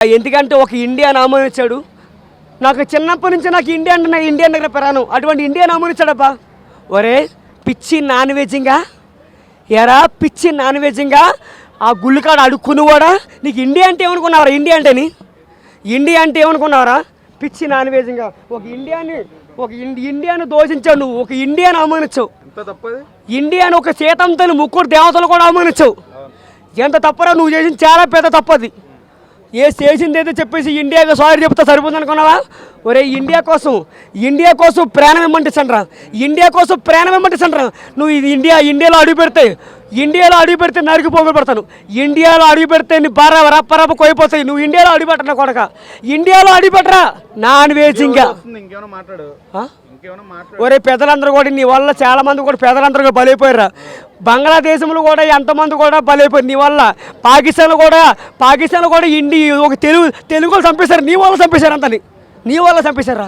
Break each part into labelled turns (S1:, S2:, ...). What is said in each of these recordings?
S1: ఎందుకంటే ఒక ఇండియన్ ఆమోదించాడు. నాకు చిన్నప్పటి నుంచి నాకు ఇండియన్ దగ్గర పెరాను. అటువంటి ఇండియన్ ఆమోదించాడబ్బా. ఒరే పిచ్చి నాన్ వెజ్జింగా, ఎరా పిచ్చి నాన్ వెజ్జింగా, ఆ గుళ్ళుకాడ అడుక్కుని కూడా నీకు ఇండియా అంటే ఏమనుకున్నావరా? ఇండియా అంటే ఏమనుకున్నావరా? పిచ్చి నాన్ వెజ్జింగా ఒక ఇండియాను దోషించావు నువ్వు. ఒక ఇండియాను అవమానించావు. ఇండియాను ఒక సీతంతలు ముగ్గురు దేవతలు కూడా అవమానించావు. ఎంత తప్పరా నువ్వు చేసిన? చాలా పెద్ద తప్పది. చేసింది ఏదో చెప్పేసి ఇండియాకి సారీ చెప్తా సరిపోతుంది అనుకున్నావా? ఒరే ఇండియా కోసం ప్రాణం ఇమ్మంటిసండ్రా. నువ్వు ఇది ఇండియాలో అడుగు పెడితే నరికి పోగులు పడతాను. ఇండియాలో అడుగు పెడితే నీ రప్ప కోయిపోతాయి. నువ్వు ఇండియాలో అడుగు పెట్టరా కొడక. ఇండియాలో అడుగు పెట్టరా నాన్ వెజ్జింగా. ఒరే పెద్దలందరూ కూడా నీ వల్ల చాలా మంది కూడా పెద్దలందరూ కూడా బలైపోయారా. బంగ్లాదేశంలో కూడా ఎంతమంది కూడా బలైపోయారు నీ వల్ల. పాకిస్తాన్ కూడా ఒక తెలుగు చంపేశారు. నీ వల్ల చంపేశారా?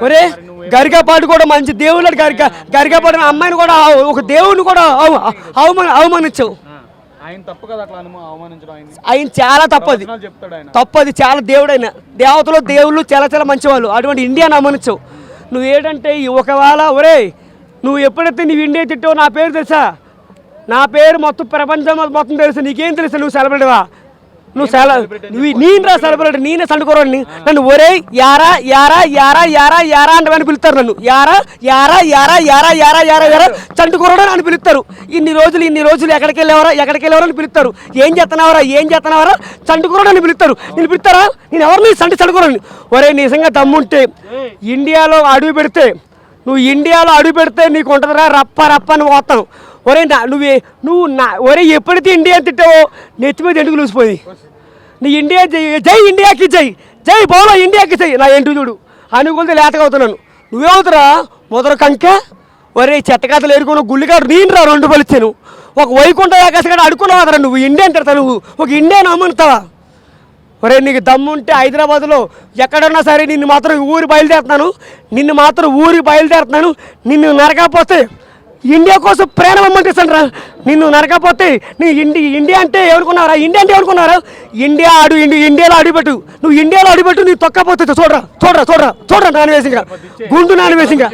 S1: ఒరే గరికపాటి కూడా మంచి దేవుడు. గరికపాటి అమ్మాయిని కూడా ఒక దేవుడిని కూడా అవమానించావు. ఆయన చాలా తప్పది చాలా దేవుడైన దేవుళ్ళు చాలా మంచివాళ్ళు. అటువంటి ఇండియాని అవమానించావు నువ్వు. ఏంటంటే ఒకవేళ ఒరే నువ్వు ఎప్పుడైతే నువ్వు ఇండియా తిట్టావో నా పేరు తెలుసా? నా పేరు మొత్తం ప్రపంచం మొత్తం తెలుసు. నీకేం తెలుసా? నువ్వు సెలబ్రిటీవా? నేనురా సెలబ్రిటీ. నేనే సండుకోరండి. నన్ను ఒరే యారా యారా యారా యారా యారా అంటే పిలుస్తారు. నన్ను యారా యారా యారా యారా యారా యారా యారా చండుకోరడు అని పిలుస్తారు. ఇన్ని రోజులు ఎక్కడికి వెళ్ళేవారా అని పిలుస్తారు. ఏం చేస్తున్నావరా చండుకోరడు అని పిలుస్తారు. నేను పిలుస్తారా? నేను ఎవరిని చండుకోరండి. ఒరే నిజంగా దమ్ముంటే ఇండియాలో అడుగు పెడితే నీకు ఉంటుందిరా రప్ప అని పోతాను. ఒరే ఒరే ఎప్పుడైతే ఇండియా తిట్టావో నెత్తి మీద ఎందుకు లూసిపోయి నీ ఇండియా జై ఇండియాకి జై బోలో ఇండియాకి జై నా ఏంటి చూడు అనుకుంటే లేతగా అవుతున్నాను. నువ్వేవుతురా మొదలు కంక. ఒరే చెత్తకాతలు ఏరుకున్న గుళ్ళికాడు నేనురా 2 పలిచాను. ఒక వైకుంఠ ఆకాశగాడు అడుకున్నావురా నువ్వు. ఇండియా అంటారా నువ్వు? ఒక ఇండియాను అమ్ముతావా? ఒరే నీకు దమ్ముంటే హైదరాబాద్లో ఎక్కడున్నా సరే నిన్ను మాత్రం ఊరికి బయలుదేరుతున్నాను. నిన్ను నరకపోతే ఇండియా కోసం ప్రాణం అమ్మంటేసండ్రా. నిన్ను నరకపోతే నీ ఇండియా అంటే ఏమనుకున్నారా? ఇండియాలో అడుగుపెట్టు. నువ్వు ఇండియాలో అడుగుపెట్టు. నీ తొక్కపోతే చూడరా నాన్ వేసింగా గుండు నాన్ వేసింగా.